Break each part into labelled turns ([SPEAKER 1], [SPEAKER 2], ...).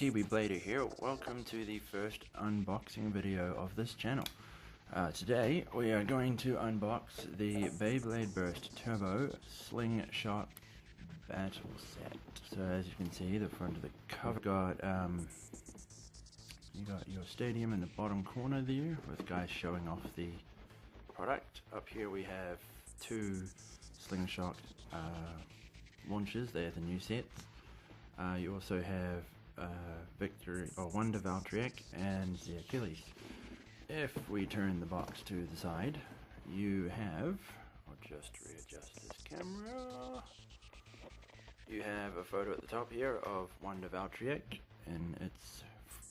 [SPEAKER 1] Kiwiblader here. Welcome to the first unboxing video of this channel. Today we are going to unbox the Beyblade Burst Turbo Slingshock Battle Set. So as you can see, the front of the cover you got your stadium in the bottom corner there with guys showing off the product. Up here we have two Slingshock launchers. They're the new sets. You also have Wonder Valtryek and the Achilles. If we turn the box to the side, you have, I'll just readjust this camera, you have a photo at the top here of Wonder Valtryek in its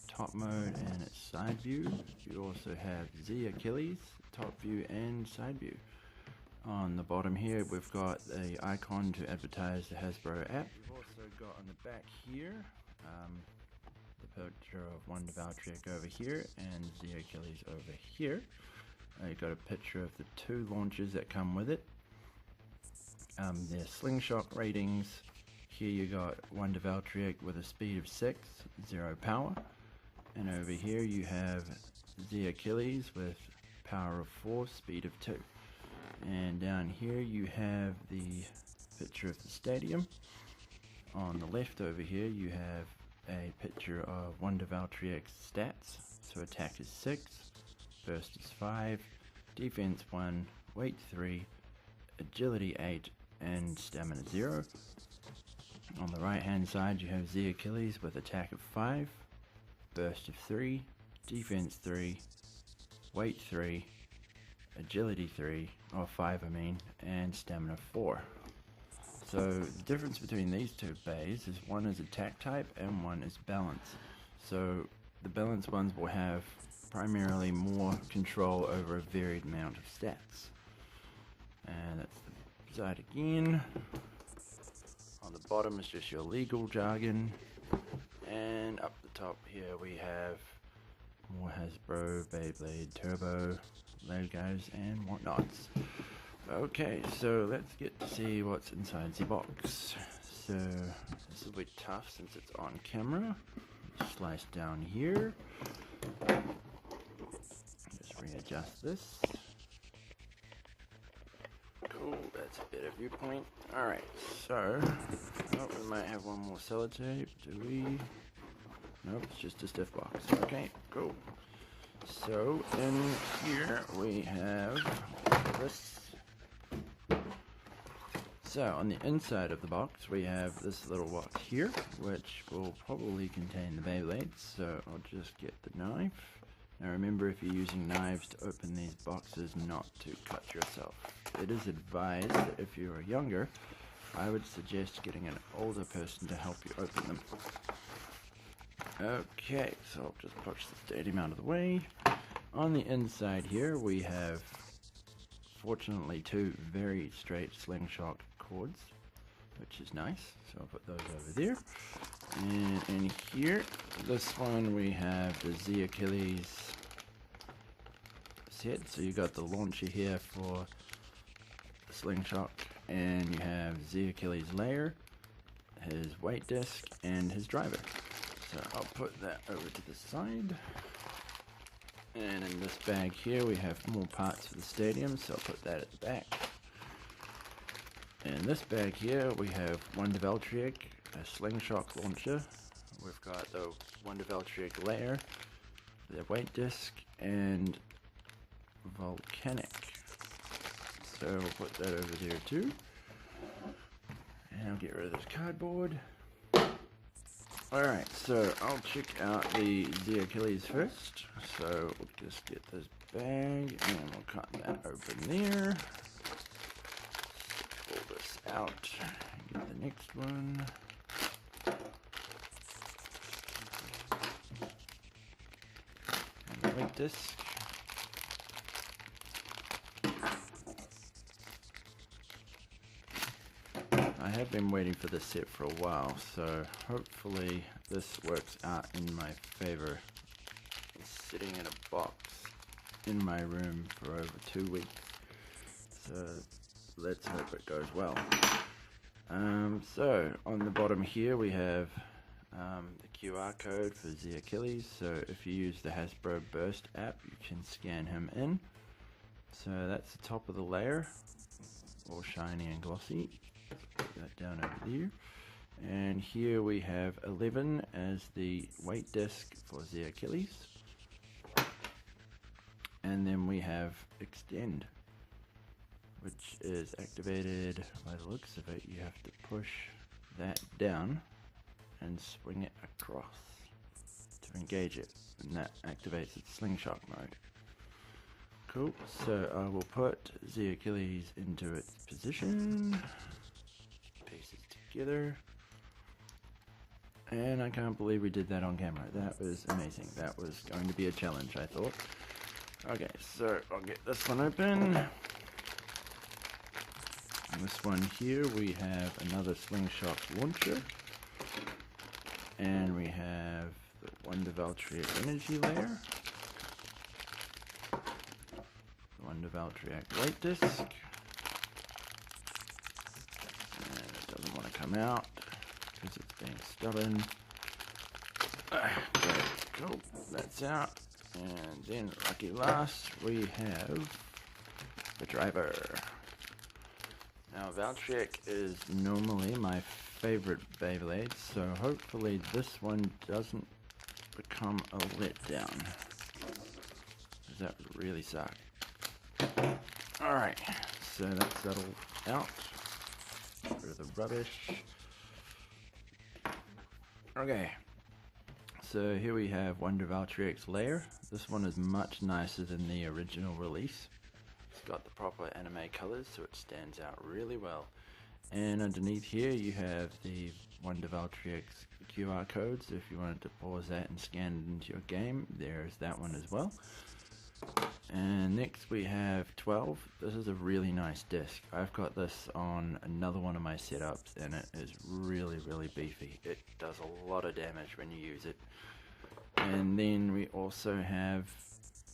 [SPEAKER 1] top mode and its side view. You also have the Achilles, top view and side view. On the bottom here we've got the icon to advertise the Hasbro app. We've also got on the back here the picture of Wonder Valtryek over here and the Achilles over here. You've got a picture of the two launchers that come with it. Their Slingshock ratings. Here you got Wonder Valtryek with a speed of 6, 0 power. And over here you have the Achilles with power of 4, speed of 2. And down here you have the picture of the stadium. On the left over here you have a picture of Wonder Valtryek's stats. So attack is 6, burst is 5, defense 1, weight 3, agility 8 and stamina 0. On the right hand side you have the Achilles with attack of 5, burst of 3, defense 3, weight 3, agility 5 and stamina 4. So the difference between these two bays is one is attack type and one is balance. So the balance ones will have primarily more control over a varied amount of stats. And that's the side again. On the bottom is just your legal jargon. And up the top here we have more Hasbro, Beyblade, Turbo, logos and whatnots. Okay, so let's get to see what's inside the box. So this will be tough since it's on camera. Slice down here. Just readjust this. Cool, that's a better viewpoint. Alright, so we might have one more sellotape. Do we? Nope, it's just a stiff box. Okay, cool. So in here we have this. So on the inside of the box we have this little box here, which will probably contain the Beyblades. So I'll just get the knife. Now remember, if you're using knives to open these boxes, not to cut yourself. It is advised that if you are younger, I would suggest getting an older person to help you open them. Okay, so I'll just push the stadium out of the way. On the inside here we have, fortunately, two very straight Slingshock cords, which is nice. So I'll put those over there. And in here, this one we have the Z Achilles set. So you got the launcher here for the Slingshock, and you have Z Achilles layer, his weight disc, and his driver. So I'll put that over to the side. And in this bag here we have more parts for the stadium, so I'll put that at the back. In this bag here we have Wonder Valtryek, a Slingshock launcher. We've got the Wonder Valtryek layer, the weight disc, and volcanic. So we'll put that over there too. And I'll get rid of this cardboard. Alright, so I'll check out the Achilles first. So we'll just get this bag and we'll cut that open there. Pull this out. Get the next one. And the weight disc. I have been waiting for this set for a while, so hopefully this works out in my favor. It's sitting in a box in my room for over 2 weeks, so let's hope it goes well. So on the bottom here we have the QR code for the Achilles, so if you use the Hasbro Burst app you can scan him in. So that's the top of the layer, all shiny and glossy. Put that down over there. And here we have 11 as the weight disc for the Achilles. And then we have Extend, which is activated by the looks of it. You have to push that down and swing it across to engage it, and that activates its Slingshock mode. Cool, so I will put the Achilles into its position, piece it together, and I can't believe we did that on camera. That was amazing. That was going to be a challenge, I thought. Okay, so I'll get this one open. On this one here we have another Slingshock launcher, and we have the Wonder Valtryek energy layer, the Wonder Valtryek weight disc, and it doesn't want to come out because it's being stubborn. There we go, that's out. And then lucky last we have the driver. Now Valtryek is normally my favorite Beyblade, so hopefully this one doesn't become a letdown, because that would really suck. Alright, so that's settled out. Get rid of the rubbish. Okay, so here we have Wonder Valtryek's layer. This one is much nicer than the original release. It's got the proper anime colors, so it stands out really well. And underneath here you have the Wonder Valtryek's QR code, so if you wanted to pause that and scan it into your game, there's that one as well. And next we have 12. This is a really nice disc. I've got this on another one of my setups, and it is really beefy. It does a lot of damage when you use it. And then we also have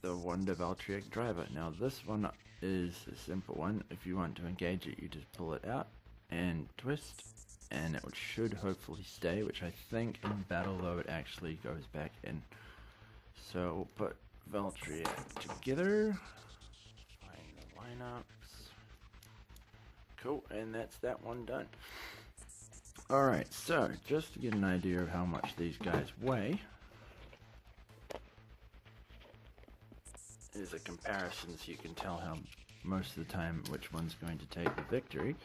[SPEAKER 1] the Wonder Valtryek driver. Now this one is a simple one. If you want to engage it, you just pull it out and twist, and it should hopefully stay, which I think in battle though it actually goes back in. So we'll put Valtryek together, find the lineups. Cool, and that's that one done. Alright, so just to get an idea of how much these guys weigh, is a comparison so you can tell how most of the time which one's going to take the victory.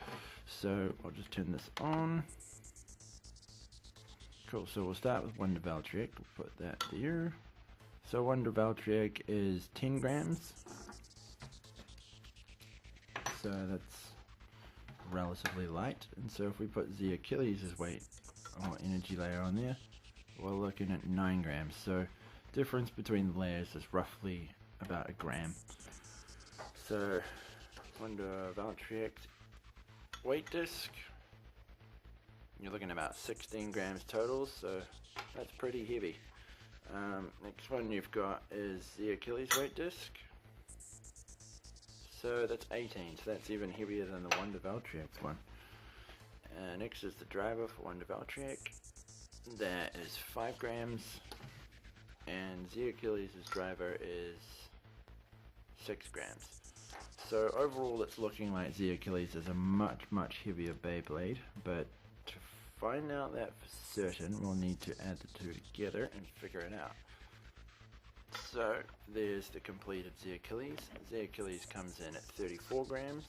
[SPEAKER 1] So I'll just turn this on. Cool, so we'll start with Wonder Valtryek. We'll put that there. So Wonder Valtryek is 10 grams. So that's relatively light. And so if we put the Achilles' weight or energy layer on there, we're looking at 9 grams. So difference between the layers is roughly about a gram. So Wonder Valtryek weight disc, you're looking at about 16 grams total, so that's pretty heavy. Next one you've got is the Achilles weight disc, so that's 18, so that's even heavier than the Wonder Valtryek's one. Next is the driver for Wonder Valtryek, that is 5 grams, and the Achilles' driver is 6 grams. So overall it's looking like the Achilles is a much heavier Beyblade, but to find out that for certain we'll need to add the two together and figure it out. So there's the completed the Achilles. The Achilles comes in at 34 grams.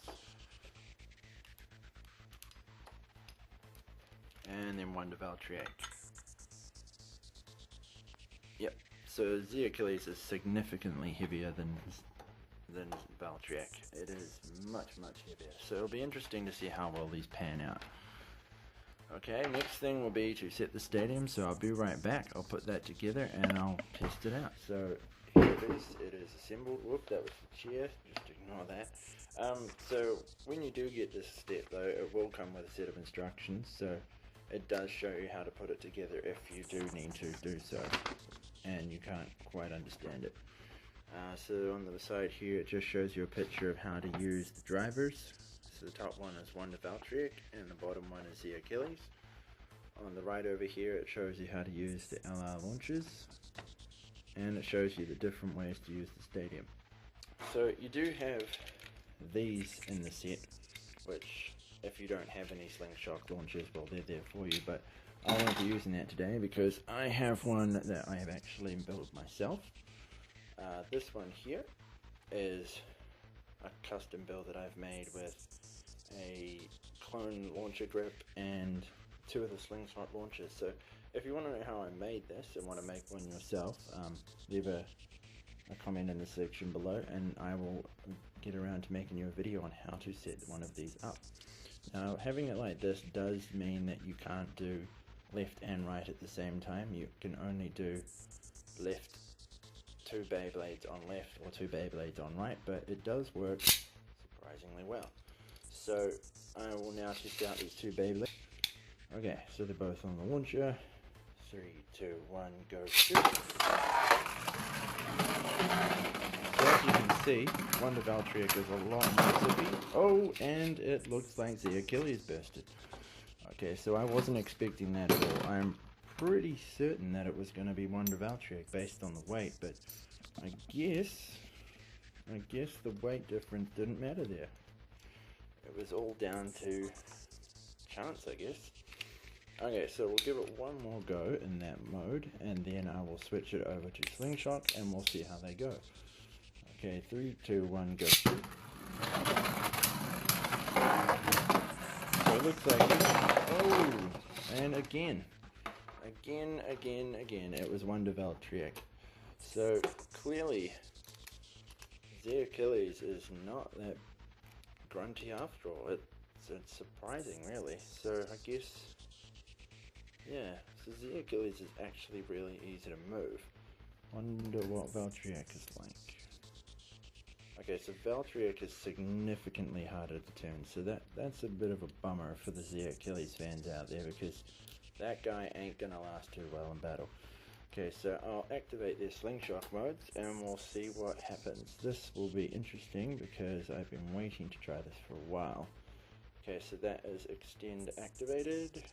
[SPEAKER 1] And then Wonder Valtryek. Yep, so the Achilles is significantly heavier than Valtryek. It is much heavier, so it'll be interesting to see how well these pan out. Okay, next thing will be to set the stadium, so I'll be right back. I'll put that together and I'll test it out. So here it is assembled. Whoop, that was the chair, just ignore that. So when you do get this step though, it will come with a set of instructions, so it does show you how to put it together if you do need to do so and you can't quite understand it. So on the side here it just shows you a picture of how to use the drivers. So the top one is Wonder Valtryek and the bottom one is the Achilles. on the right over here it shows you how to use the LR launchers, and it shows you the different ways to use the stadium. So you do have these in the set, which if you don't have any Slingshock launchers, well, they're there for you, but I won't be using that today because I have one that I have actually built myself. This one here is a custom build that I've made with a clone launcher grip and 2 of the Slingshock launchers. So if you want to know how I made this and want to make one yourself, leave a comment in the section below and I will get around to making you a video on how to set one of these up. Now, having it like this does mean that you can't do left and right at the same time. You can only do left 2 Beyblades on left or 2 Beyblades on right, but it does work surprisingly well. So I will now test out these 2 Beyblades. Okay, so they're both on the launcher. 3, 2, 1, go shoot. So as you can see, Wonder Valtryek is a lot more zippy. Oh, and it looks like the Achilles bursted. Okay, so I wasn't expecting that at all. I'm pretty certain that it was going to be Wonder Valtryek based on the weight, but I guess the weight difference didn't matter there. It was all down to chance, I guess. Okay, so we'll give it one more go in that mode, and then I will switch it over to Slingshock, and we'll see how they go. Okay, 3, 2, 1, go. So it looks like, oh, and again, it was Wonder Valtryek. So clearly, the Achilles is not that grunty after all. It's surprising, really. So I guess, yeah, so the Achilles is actually really easy to move. Wonder what Valtryek is like. Okay, so Valtryek is significantly harder to turn, so that's a bit of a bummer for the Z Achilles fans out there, because that guy ain't gonna last too well in battle. Okay, so I'll activate their Slingshock modes and we'll see what happens. This will be interesting because I've been waiting to try this for a while. Okay, so that is extend activated.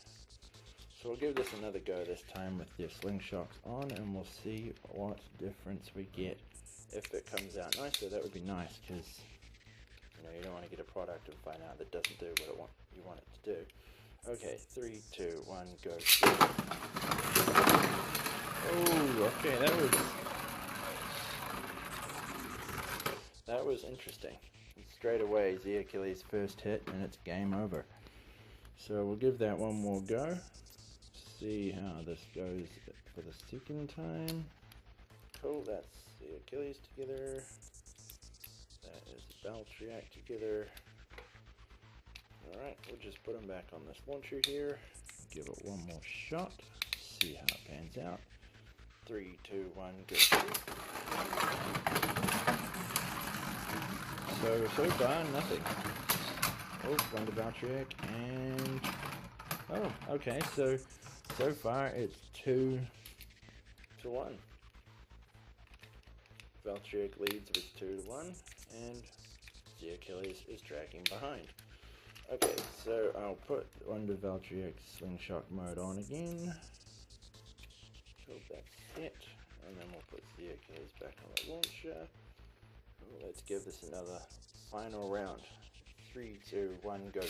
[SPEAKER 1] So we'll give this another go this time with their Slingshocks on, and we'll see what difference we get. If it comes out nicer, that would be nice, because you don't want to get a product and find out that doesn't do what you want it to do. Okay, 3, 2, 1, go. Oh, okay, that was interesting. Straight away, the Achilles first hit, and it's game over. So we'll give that one more go. See how this goes for the second time. Cool, that's the Achilles together. That is Valtryek together. Alright, we'll just put them back on this launcher here. Give it one more shot. See how it pans out. 3, 2, 1, go. So far, nothing. Oh, Wonder Valtryek, and... oh, okay, so far it's 2 to 1. Valtryek leads with 2 to 1, and the Achilles is dragging behind. Okay, so I'll put Wonder Valtryek's Slingshock mode on again. Cool, that's it. And then we'll put the Achilles back on the launcher. Ooh, let's give this another final round. 3, 2, 1, go.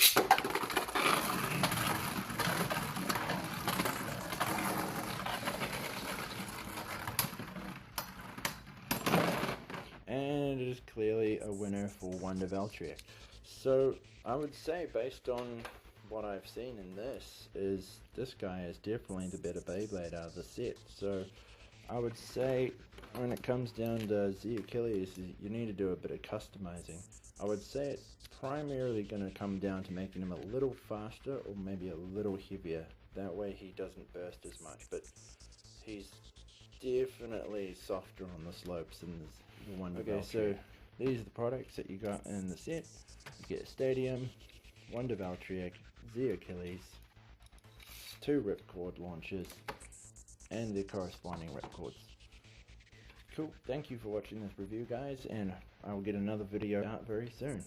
[SPEAKER 1] And it is clearly a winner for Wonder Valtryek. So I would say, based on what I've seen in this guy is definitely the better Beyblade out of the set. So I would say, when it comes down to the Achilles, you need to do a bit of customizing. I would say it's primarily going to come down to making him a little faster or maybe a little heavier. That way he doesn't burst as much, but he's definitely softer on the slopes than the Wonder Valtryek. So these are the products that you got in the set. You get Stadium, Wonder Valtryek, the Achilles, 2 ripcord launchers, and the corresponding ripcords. Cool, thank you for watching this review, guys, and I will get another video out very soon.